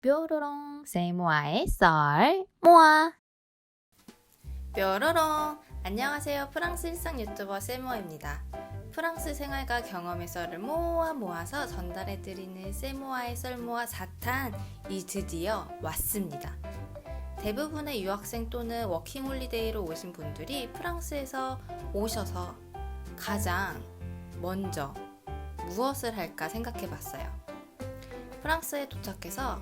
뾰로롱 세모아의 썰 모아. 뾰로롱! 안녕하세요. 프랑스 일상 유튜버 세모아입니다. 프랑스 생활과 경험의 썰을 모아서 전달해드리는 세모아의 썰모아 4탄이 드디어 왔습니다. 대부분의 유학생 또는 워킹홀리데이로 오신 분들이 프랑스에서 오셔서 가장 먼저 무엇을 할까 생각해봤어요. 프랑스에 도착해서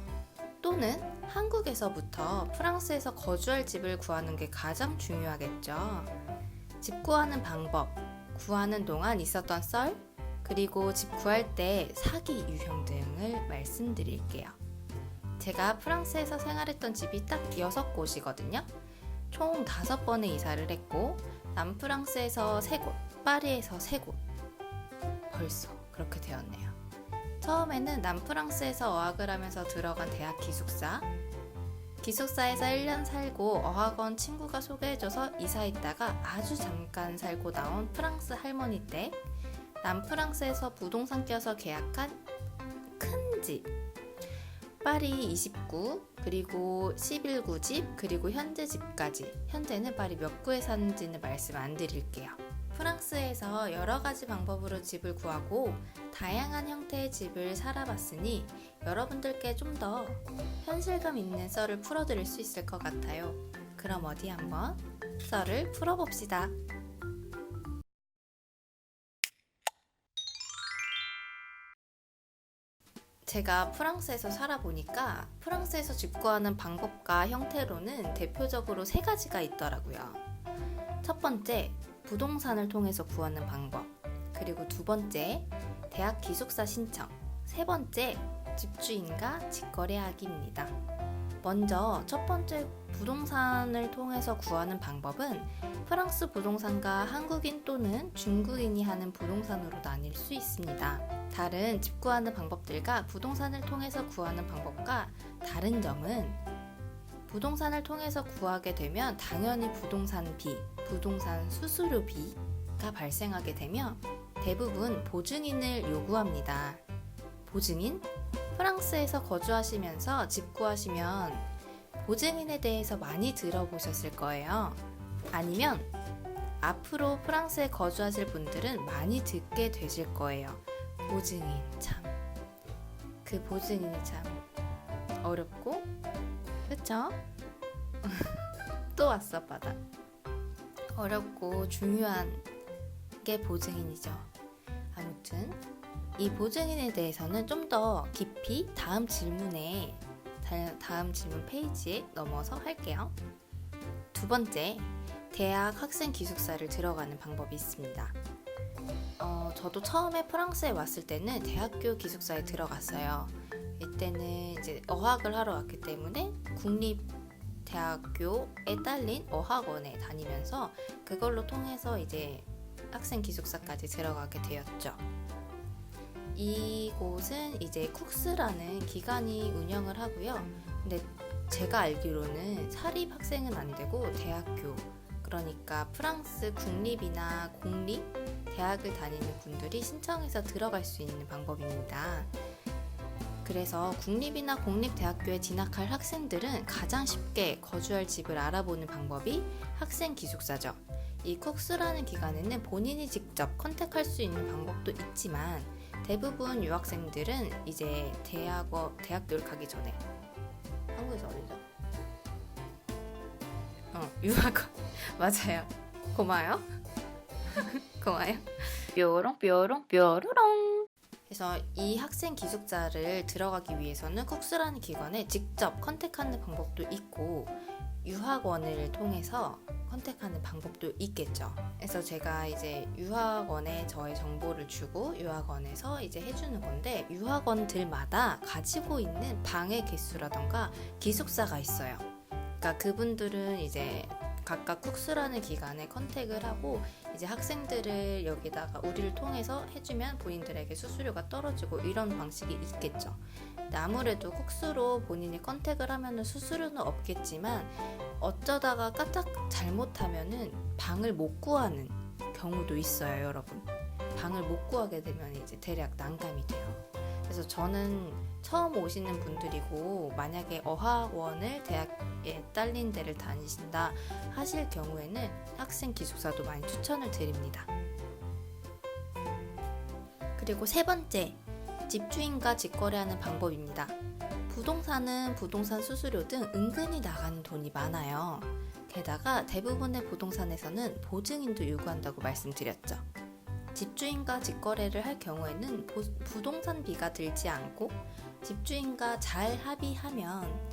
또는 한국에서부터 프랑스에서 거주할 집을 구하는 게 가장 중요하겠죠. 집 구하는 방법, 구하는 동안 있었던 썰, 그리고 집 구할 때 사기 유형 등을 말씀드릴게요. 제가 프랑스에서 생활했던 집이 딱 6곳이거든요. 총 5번의 이사를 했고 남프랑스에서 3곳, 파리에서 3곳. 벌써 그렇게 되었네요. 처음에는 남프랑스에서 어학을 하면서 들어간 대학 기숙사에서 1년 살고 어학원 친구가 소개해줘서 이사했다가 아주 잠깐 살고 나온 프랑스 할머니 댁, 남프랑스에서 부동산 껴서 계약한 큰 집, 파리 29, 그리고 11구 집, 그리고 현재 집까지. 현재는 파리 몇 구에 사는지는 말씀 안 드릴게요. 프랑스에서 여러 가지 방법으로 집을 구하고 다양한 형태의 집을 살아봤으니 여러분들께 좀 더 현실감 있는 썰을 풀어드릴 수 있을 것 같아요. 그럼 어디 한번 썰을 풀어봅시다. 제가 프랑스에서 살아보니까 프랑스에서 집 구하는 방법과 형태로는 대표적으로 3가지가 있더라고요. 첫 번째, 부동산을 통해서 구하는 방법, 그리고 2번째, 대학 기숙사 신청, 3번째, 집주인과 직거래하기입니다. 먼저 첫 번째 부동산을 통해서 구하는 방법은 프랑스 부동산과 한국인 또는 중국인이 하는 부동산으로 나뉠 수 있습니다. 다른 집 구하는 방법들과 부동산을 통해서 구하는 방법과 다른 점은 부동산을 통해서 구하게 되면 당연히 부동산비, 부동산 수수료비가 발생하게 되며 대부분 보증인을 요구합니다. 보증인? 프랑스에서 거주하시면서 집 구하시면 보증인에 대해서 많이 들어보셨을 거예요. 아니면 앞으로 프랑스에 거주하실 분들은 많이 듣게 되실 거예요. 보증인 참. 그 보증인이 참 어렵고, 그쵸? 또 왔어 바다. 어렵고 중요한 게 보증인이죠. 아무튼 이 보증인에 대해서는 좀 더 깊이 다음 질문 페이지에 넘어서 할게요. 2번째, 대학 학생 기숙사를 들어가는 방법이 있습니다. 저도 처음에 프랑스에 왔을 때는 대학교 기숙사에 들어갔어요. 이때는 이제 어학을 하러 왔기 때문에 국립대학교에 딸린 어학원에 다니면서 그걸로 통해서 이제 학생 기숙사까지 들어가게 되었죠. 이곳은 이제 쿡스라는 기관이 운영을 하고요. 근데 제가 알기로는 사립 학생은 안 되고 대학교, 그러니까 프랑스 국립이나 공립 대학을 다니는 분들이 신청해서 들어갈 수 있는 방법입니다. 그래서 국립이나 공립대학교에 진학할 학생들은 가장 쉽게 거주할 집을 알아보는 방법이 학생 기숙사죠. 이 쿡스라는 기관에는 본인이 직접 컨택할 수 있는 방법도 있지만 대부분 유학생들은 이제 대학교를 가기 전에 한국에서 어디죠? 유학원 맞아요. 고마워요. 고마워요. 뾰롱 뾰롱 뾰로롱. 그래서 이 학생 기숙사를 들어가기 위해서는 쿡스라는 기관에 직접 컨택하는 방법도 있고 유학원을 통해서 컨택하는 방법도 있겠죠. 그래서 제가 이제 유학원에 저의 정보를 주고 유학원에서 이제 해주는 건데 유학원들마다 가지고 있는 방의 개수라던가 기숙사가 있어요. 그러니까 그분들은 이제 각각 쿡스라는 기관에 컨택을 하고 이제 학생들을 여기다가 우리를 통해서 해주면 본인들에게 수수료가 떨어지고 이런 방식이 있겠죠. 근데 아무래도 쿡스로 본인이 컨택을 하면 수수료는 없겠지만 어쩌다가 까딱 잘못하면은 방을 못 구하는 경우도 있어요, 여러분. 방을 못 구하게 되면 이제 대략 난감이 돼요. 그래서 저는 처음 오시는 분들이고 만약에 어학원을 대학에 딸린 데를 다니신다 하실 경우에는 학생 기숙사도 많이 추천을 드립니다. 그리고 세 번째, 집주인과 직거래하는 방법입니다. 부동산은 부동산 수수료 등 은근히 나가는 돈이 많아요. 게다가 대부분의 부동산에서는 보증인도 요구한다고 말씀드렸죠. 집주인과 직거래를 할 경우에는 부동산비가 들지 않고 집주인과 잘 합의하면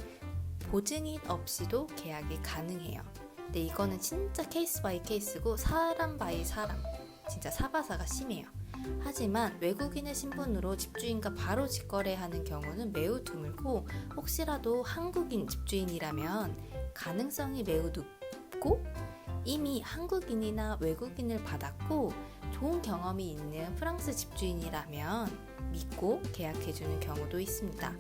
보증인 없이도 계약이 가능해요. 근데 이거는 진짜 케이스 바이 케이스고 사람 바이 사람, 진짜 사바사가 심해요. 하지만 외국인의 신분으로 집주인과 바로 직거래하는 경우는 매우 드물고 혹시라도 한국인 집주인이라면 가능성이 매우 높고 이미 한국인이나 외국인을 받았고 좋은 경험이 있는 프랑스 집주인이라면 믿고 계약해주는 경우도 있습니다.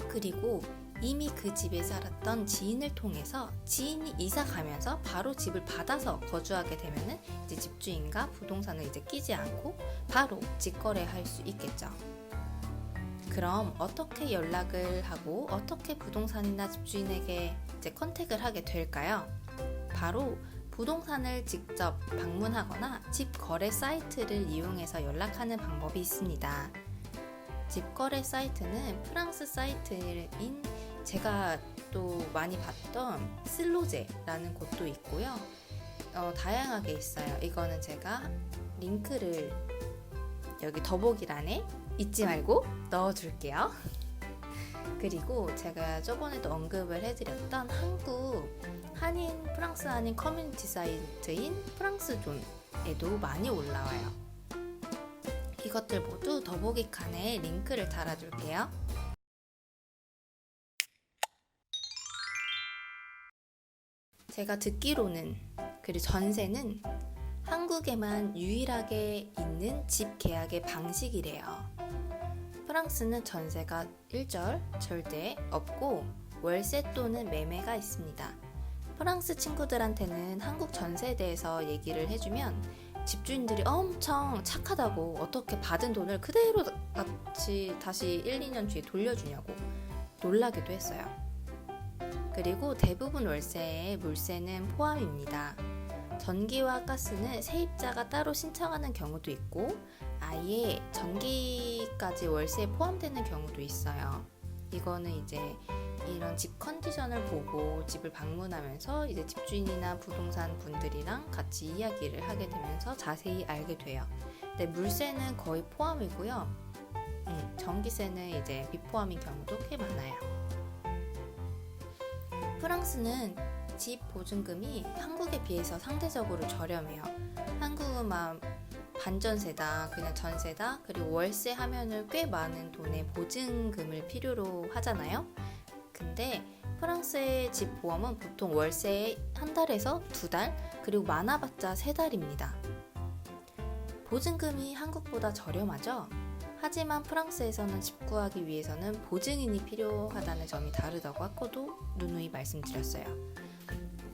그리고 이미 그 집에 살았던 지인을 통해서 지인이 이사 가면서 바로 집을 받아서 거주하게 되면은 이제 집주인과 부동산을 이제 끼지 않고 바로 직거래할 수 있겠죠. 그럼 어떻게 연락을 하고 어떻게 부동산이나 집주인에게 이제 컨택을 하게 될까요? 바로 부동산을 직접 방문하거나 집 거래 사이트를 이용해서 연락하는 방법이 있습니다. 집 거래 사이트는 프랑스 사이트인 제가 또 많이 봤던 슬로제라는 곳도 있고요. 다양하게 있어요. 이거는 제가 링크를 여기 더보기란에 잊지 말고 넣어줄게요. 그리고 제가 저번에도 언급을 해드렸던 프랑스 한인 커뮤니티 사이트인 프랑스존에도 많이 올라와요. 이것들 모두 더보기 칸에 링크를 달아줄게요. 제가 듣기로는 그리고 전세는 한국에만 유일하게 있는 집 계약의 방식이래요. 프랑스는 전세가 일절 절대 없고 월세 또는 매매가 있습니다. 프랑스 친구들한테는 한국 전세에 대해서 얘기를 해주면 집주인들이 엄청 착하다고 어떻게 받은 돈을 그대로 다시 1, 2년 뒤에 돌려주냐고 놀라기도 했어요. 그리고 대부분 월세에 물세는 포함입니다. 전기와 가스는 세입자가 따로 신청하는 경우도 있고 아예 전기까지 월세에 포함되는 경우도 있어요. 이거는 이제 이런 집 컨디션을 보고 집을 방문하면서 이제 집주인이나 부동산 분들이랑 같이 이야기를 하게 되면서 자세히 알게 돼요. 근데 물세는 거의 포함이고요. 전기세는 이제 비포함인 경우도 꽤 많아요. 프랑스는 집 보증금이 한국에 비해서 상대적으로 저렴해요. 한국은 막 반전세다, 그냥 전세다, 그리고 월세 하면은 꽤 많은 돈의 보증금을 필요로 하잖아요. 근데 프랑스의 집 보험은 보통 월세에 한 달에서 2달, 그리고 많아봤자 3달입니다. 보증금이 한국보다 저렴하죠? 하지만 프랑스에서는 집 구하기 위해서는 보증인이 필요하다는 점이 다르다고 아까도 누누이 말씀드렸어요.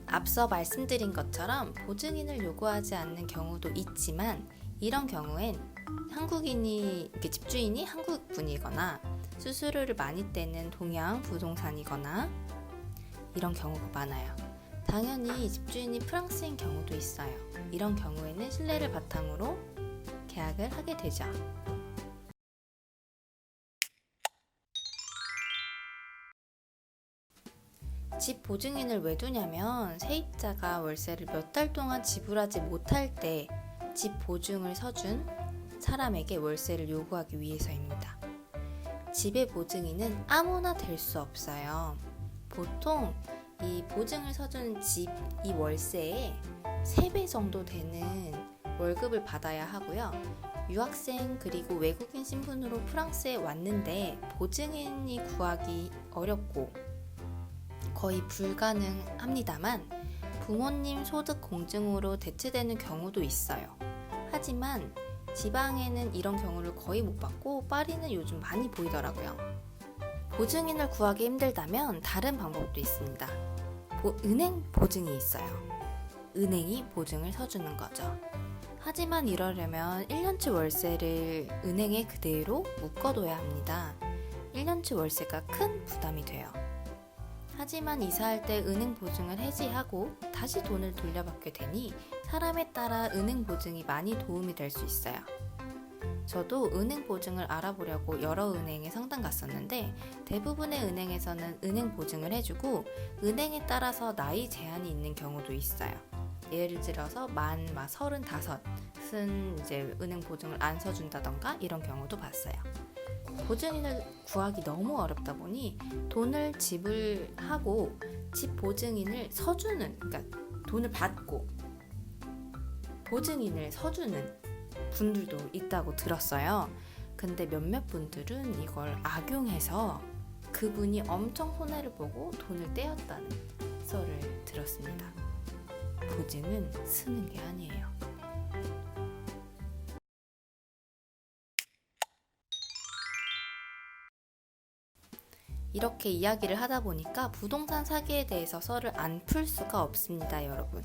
앞서 말씀드린 것처럼 보증인을 요구하지 않는 경우도 있지만 이런 경우엔 집주인이 한국분이거나 수수료를 많이 떼는 동양 부동산이거나 이런 경우가 많아요. 당연히 집주인이 프랑스인 경우도 있어요. 이런 경우에는 신뢰를 바탕으로 계약을 하게 되죠. 집 보증인을 왜 두냐면 세입자가 월세를 몇 달 동안 지불하지 못할 때 집 보증을 서준 사람에게 월세를 요구하기 위해서입니다. 집의 보증인은 아무나 될 수 없어요. 보통 이 보증을 서준 집 이 월세의 3배 정도 되는 월급을 받아야 하고요. 유학생 그리고 외국인 신분으로 프랑스에 왔는데 보증인이 구하기 어렵고 거의 불가능합니다만 부모님 소득 공증으로 대체되는 경우도 있어요. 하지만 지방에는 이런 경우를 거의 못 봤고 파리는 요즘 많이 보이더라고요. 보증인을 구하기 힘들다면 다른 방법도 있습니다. 은행 보증이 있어요. 은행이 보증을 서주는 거죠. 하지만 이러려면 1년치 월세를 은행에 그대로 묶어둬야 합니다. 1년치 월세가 큰 부담이 돼요. 하지만 이사할 때 은행 보증을 해지하고 다시 돈을 돌려받게 되니 사람에 따라 은행 보증이 많이 도움이 될 수 있어요. 저도 은행 보증을 알아보려고 여러 은행에 상담 갔었는데 대부분의 은행에서는 은행 보증을 해주고 은행에 따라서 나이 제한이 있는 경우도 있어요. 예를 들어서 만 35은 이제 은행 보증을 안 써준다던가 이런 경우도 봤어요. 보증인을 구하기 너무 어렵다 보니 돈을 지불하고 집 보증인을 서주는, 그러니까 돈을 받고 보증인을 서주는 분들도 있다고 들었어요. 근데 몇몇 분들은 이걸 악용해서 그분이 엄청 손해를 보고 돈을 떼었다는 썰을 들었습니다. 보증은 쓰는 게 아니에요. 이렇게 이야기를 하다 보니까 부동산 사기에 대해서 썰을 안 풀 수가 없습니다, 여러분.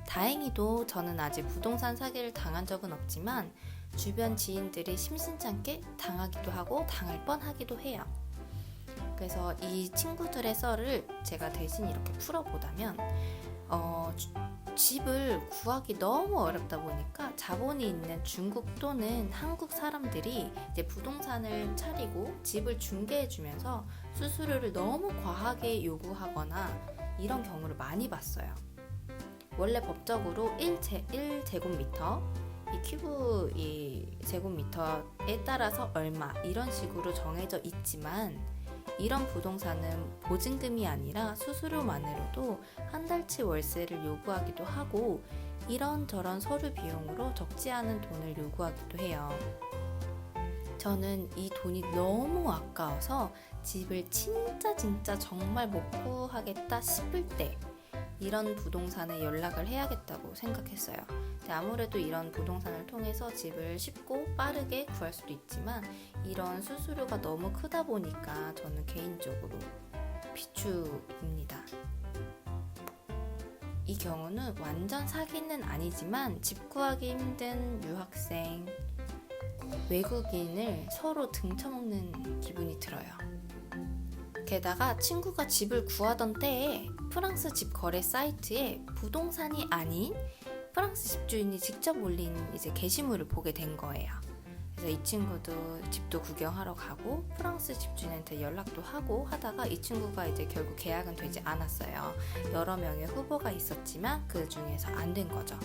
다행히도 저는 아직 부동산 사기를 당한 적은 없지만 주변 지인들이 심심찮게 당하기도 하고 당할 뻔하기도 해요. 그래서 이 친구들의 썰을 제가 대신 이렇게 풀어보자면 집을 구하기 너무 어렵다 보니까 자본이 있는 중국 또는 한국 사람들이 이제 부동산을 차리고 집을 중개해주면서 수수료를 너무 과하게 요구하거나 이런 경우를 많이 봤어요. 원래 법적으로 1제곱미터, 이 큐브 제곱미터에 따라서 얼마 이런 식으로 정해져 있지만 이런 부동산은 보증금이 아니라 수수료만으로도 한 달치 월세를 요구하기도 하고 이런저런 서류 비용으로 적지 않은 돈을 요구하기도 해요. 저는 이 돈이 너무 아까워서 집을 진짜 정말 못 구하겠다 싶을 때 이런 부동산에 연락을 해야겠다고 생각했어요. 근데 아무래도 이런 부동산을 통해서 집을 쉽고 빠르게 구할 수도 있지만 이런 수수료가 너무 크다 보니까 저는 개인적으로 비추입니다. 이 경우는 완전 사기는 아니지만 집 구하기 힘든 유학생, 외국인을 서로 등쳐먹는 기분이 들어요. 게다가 친구가 집을 구하던 때에 프랑스 집 거래 사이트에 부동산이 아닌 프랑스 집주인이 직접 올린 이제 게시물을 보게 된 거예요. 그래서 이 친구도 집도 구경하러 가고 프랑스 집주인한테 연락도 하고 하다가 이 친구가 이제 결국 계약은 되지 않았어요. 여러 명의 후보가 있었지만 그 중에서 안 된 거죠.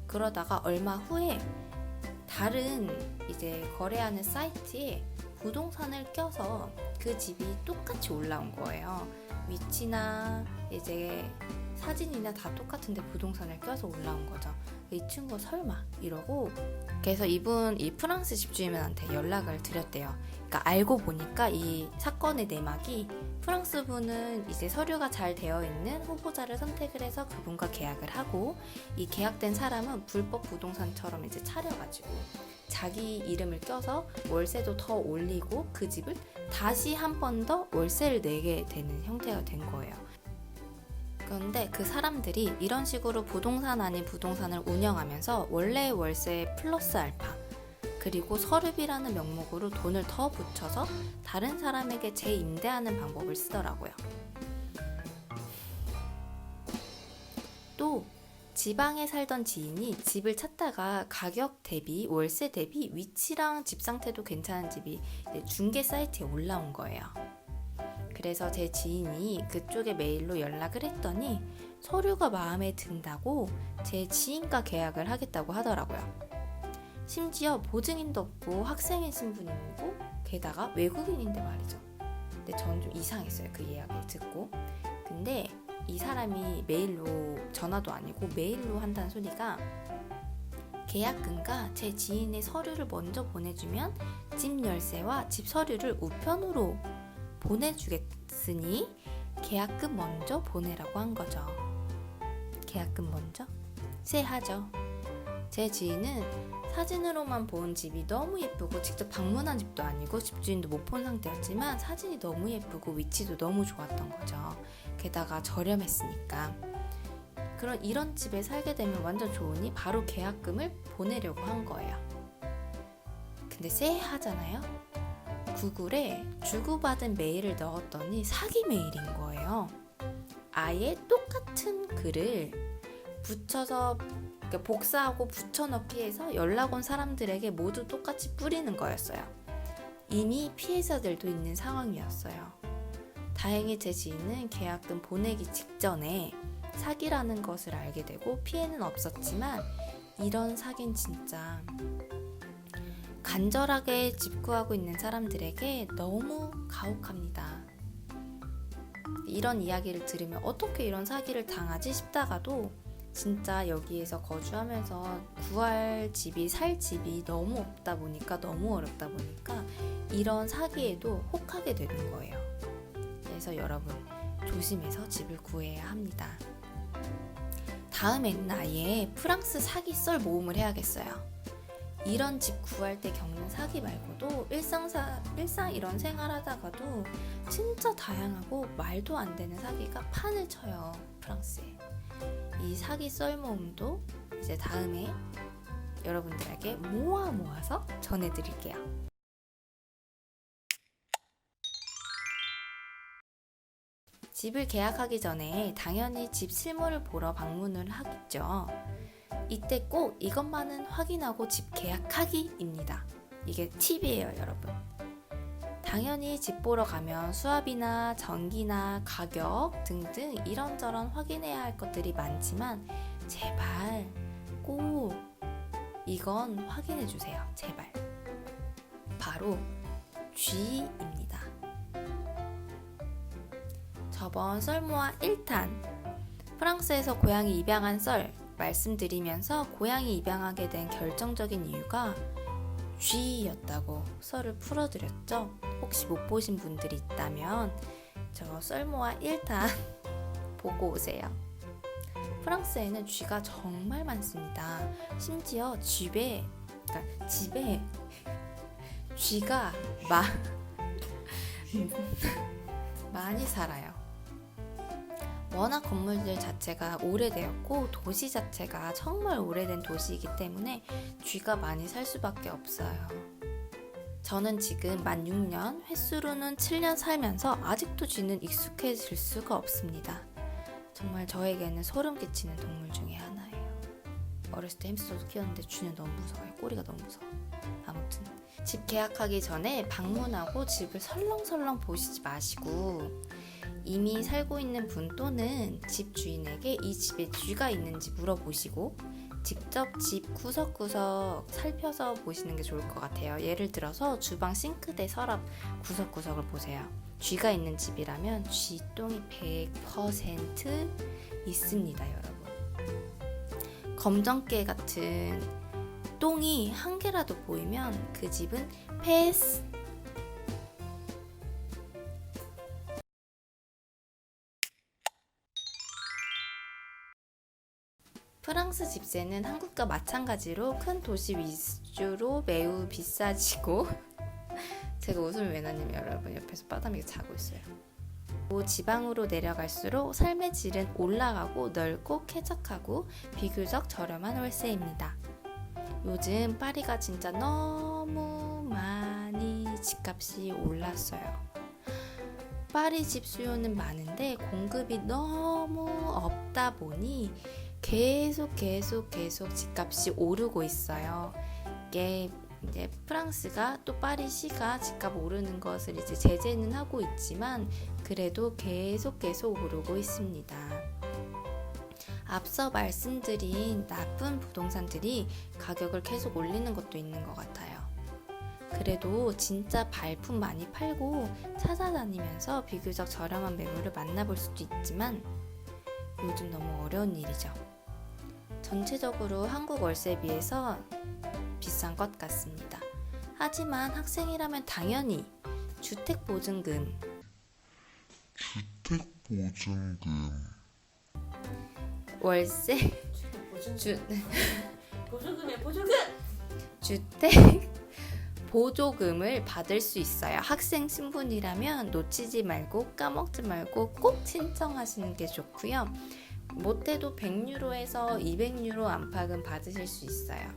그러다가 얼마 후에 다른 이제 거래하는 사이트에 부동산을 껴서 그 집이 똑같이 올라온 거예요. 위치나 이제 사진이나 다 똑같은데 부동산을 껴서 올라온 거죠. 이 친구가 설마 이러고 그래서 이 프랑스 집주인한테 연락을 드렸대요. 그러니까 알고 보니까 이 사건의 내막이 프랑스 분은 이제 서류가 잘 되어 있는 후보자를 선택을 해서 그분과 계약을 하고 이 계약된 사람은 불법 부동산처럼 이제 차려가지고 자기 이름을 껴서 월세도 더 올리고 그 집을 다시 한 번 더 월세를 내게 되는 형태가 된 거예요. 그런데 그 사람들이 이런 식으로 부동산 아닌 부동산을 운영하면서 원래 월세 플러스 알파 그리고 서류비라는 명목으로 돈을 더 붙여서 다른 사람에게 재임대하는 방법을 쓰더라고요. 또 지방에 살던 지인이 집을 찾다가 가격 대비 월세 대비 위치랑 집 상태도 괜찮은 집이 중개 사이트에 올라온 거예요. 그래서 제 지인이 그쪽에 메일로 연락을 했더니 서류가 마음에 든다고 제 지인과 계약을 하겠다고 하더라고요. 심지어 보증인도 없고 학생의 신분이고 게다가 외국인인데 말이죠. 근데 저는 좀 이상했어요. 그 이야기를 듣고. 근데 이 사람이 메일로 전화도 아니고 메일로 한다는 소리가 계약금과 제 지인의 서류를 먼저 보내주면 집 열쇠와 집 서류를 우편으로 보내주겠으니 계약금 먼저 보내라고 한 거죠. 계약금 먼저? 쎄하죠. 제 지인은 사진으로만 본 집이 너무 예쁘고 직접 방문한 집도 아니고 집주인도 못 본 상태였지만 사진이 너무 예쁘고 위치도 너무 좋았던 거죠. 게다가 저렴했으니까. 그런 이런 집에 살게 되면 완전 좋으니 바로 계약금을 보내려고 한 거예요. 근데 쎄하잖아요. 구글에 주고받은 메일을 넣었더니 사기 메일인 거예요. 아예 똑같은 글을 붙여서 그러니까 복사하고 붙여넣기 해서 연락 온 사람들에게 모두 똑같이 뿌리는 거였어요. 이미 피해자들도 있는 상황이었어요. 다행히 제 지인은 계약금 보내기 직전에 사기라는 것을 알게 되고 피해는 없었지만 이런 사기는 진짜 간절하게 집 구하고 있는 사람들에게 너무 가혹합니다. 이런 이야기를 들으면 어떻게 이런 사기를 당하지 싶다가도 진짜 여기에서 거주하면서 구할 집이 살 집이 너무 없다 보니까 너무 어렵다 보니까 이런 사기에도 혹하게 되는 거예요. 그래서 여러분 조심해서 집을 구해야 합니다. 다음에는 아예 프랑스 사기 썰 모음을 해야겠어요. 이런 집 구할 때 겪는 사기 말고도 일상 이런 생활하다가도 진짜 다양하고 말도 안 되는 사기가 판을 쳐요. 프랑스에. 이 사기 썰 모음도 이제 다음에 여러분들에게 모아서 전해드릴게요. 집을 계약하기 전에 당연히 집 실물을 보러 방문을 하겠죠. 이때 꼭 이것만은 확인하고 집 계약하기입니다. 이게 팁이에요, 여러분. 당연히 집 보러 가면 수압이나 전기나 가격 등등 이런저런 확인해야 할 것들이 많지만 제발 꼭 이건 확인해 주세요. 제발. 바로 G입니다. 저번 썰모아 1탄 프랑스에서 고양이 입양한 썰 말씀드리면서 고양이 입양하게 된 결정적인 이유가 G였다고 썰을 풀어드렸죠. 혹시 못 보신 분들이 있다면 저 썰모아 1탄 보고 오세요. 프랑스에는 쥐가 정말 많습니다. 심지어 집에 쥐가 많이 살아요. 워낙 건물들 자체가 오래되었고 도시 자체가 정말 오래된 도시이기 때문에 쥐가 많이 살 수밖에 없어요. 저는 지금 만 6년, 횟수로는 7년 살면서 아직도 쥐는 익숙해질 수가 없습니다. 정말 저에게는 소름 끼치는 동물 중에 하나예요. 어렸을 때 햄스터도 키웠는데 쥐는 너무 무서워요. 꼬리가 너무 무서워. 아무튼 집 계약하기 전에 방문하고 집을 설렁설렁 보시지 마시고 이미 살고 있는 분 또는 집 주인에게 이 집에 쥐가 있는지 물어보시고 직접 집 구석구석 살펴서 보시는 게 좋을 것 같아요. 예를 들어서 주방 싱크대 서랍 구석구석을 보세요. 쥐가 있는 집이라면 쥐똥이 100% 있습니다, 여러분. 검정깨 같은 똥이 한 개라도 보이면 그 집은 패스. 프랑스 집세는 한국과 마찬가지로 큰 도시 위주로 매우 비싸지고 제가 웃음을 왜 났냐면 여러분 옆에서 빠담이가 자고 있어요. 지방으로 내려갈수록 삶의 질은 올라가고 넓고 쾌적하고 비교적 저렴한 월세입니다. 요즘 파리가 진짜 너무 많이 집값이 올랐어요. 파리 집 수요는 많은데 공급이 너무 없다 보니 계속 집값이 오르고 있어요. 이게 이제 프랑스가 또 파리시가 집값 오르는 것을 이제 제재는 하고 있지만 그래도 계속 오르고 있습니다. 앞서 말씀드린 나쁜 부동산들이 가격을 계속 올리는 것도 있는 것 같아요. 그래도 진짜 발품 많이 팔고 찾아다니면서 비교적 저렴한 매물을 만나볼 수도 있지만 요즘 너무 어려운 일이죠. 전체적으로 한국 월세에 비해서 비싼 것 같습니다. 하지만 학생이라면 당연히 주택보증금 월세 주택 보조금을 받을 수 있어요. 학생 신분이라면 놓치지 말고 까먹지 말고 꼭 신청하시는 게 좋고요. 못해도 100유로에서 200유로 안팎은 받으실 수 있어요.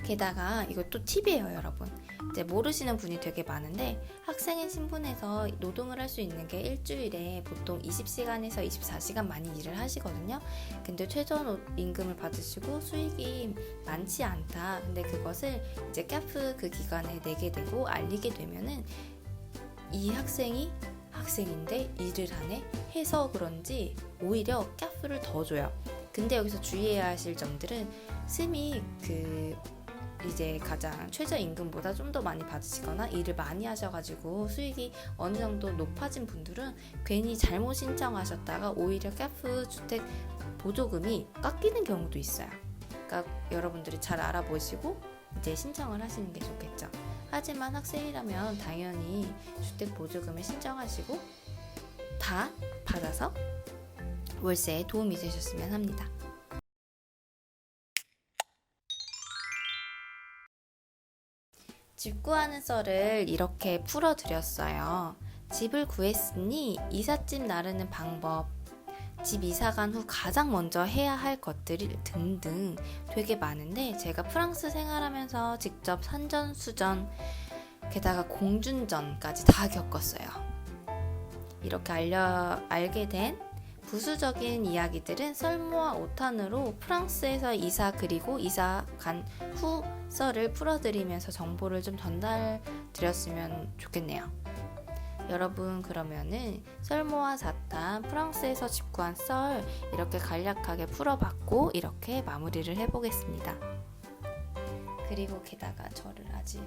게다가 이것도 팁이에요, 여러분. 이제 모르시는 분이 되게 많은데 학생의 신분에서 노동을 할 수 있는 게 일주일에 보통 20시간에서 24시간 많이 일을 하시거든요. 근데 최저 임금을 받으시고 수익이 많지 않다. 근데 그것을 이제 캐프 그 기관에 내게 되고 알리게 되면은 이 학생이 학생인데 일을 하네 해서 그런지 오히려 캐프를 더 줘요. 근데 여기서 주의해야 하실 점들은 스미 이제 가장 최저임금보다 좀 더 많이 받으시거나 일을 많이 하셔가지고 수익이 어느 정도 높아진 분들은 괜히 잘못 신청하셨다가 오히려 캐프 주택 보조금이 깎이는 경우도 있어요. 그러니까 여러분들이 잘 알아보시고 이제 신청을 하시는 게 좋겠죠. 하지만 학생이라면 당연히 주택 보조금을 신청하시고 다 받아서 월세에 도움이 되셨으면 합니다. 집 구하는 썰을 이렇게 풀어드렸어요. 집을 구했으니 이삿짐 나르는 방법, 집 이사 간 후 가장 먼저 해야 할 것들이 등등 되게 많은데 제가 프랑스 생활하면서 직접 산전수전 게다가 공준전까지 다 겪었어요. 이렇게 알게 된 부수적인 이야기들은 썰모와 오탄으로 프랑스에서 이사 그리고 이사 간 후 썰을 풀어드리면서 정보를 좀 전달드렸으면 좋겠네요. 여러분 그러면은 썰모와 사탄 프랑스에서 집 구한 썰 이렇게 간략하게 풀어봤고 이렇게 마무리를 해보겠습니다. 그리고 게다가 저를 아직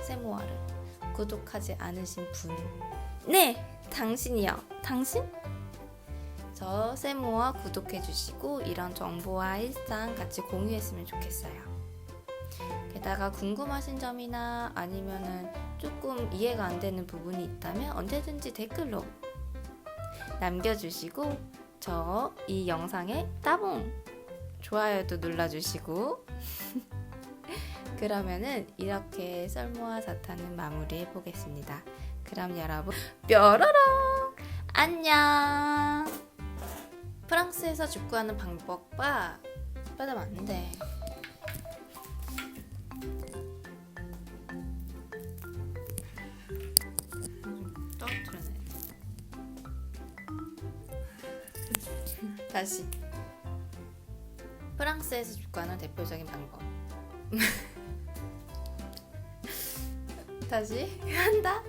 세모아를 구독하지 않으신 분, 네! 당신이요. 당신? 저 세모아 구독해주시고 이런 정보와 일상 같이 공유했으면 좋겠어요. 게다가 궁금하신 점이나 아니면은 조금 이해가 안 되는 부분이 있다면 언제든지 댓글로 남겨주시고 저 이 영상에 따봉! 좋아요도 눌러주시고 그러면은 이렇게 썰모와 사탄은 마무리해 보겠습니다. 그럼 여러분 뾰로롱 안녕. 프랑스에서 집 구하는 방법과 맞는데 다시 프랑스에서 집 구하는 대표적인 방법 다시 한다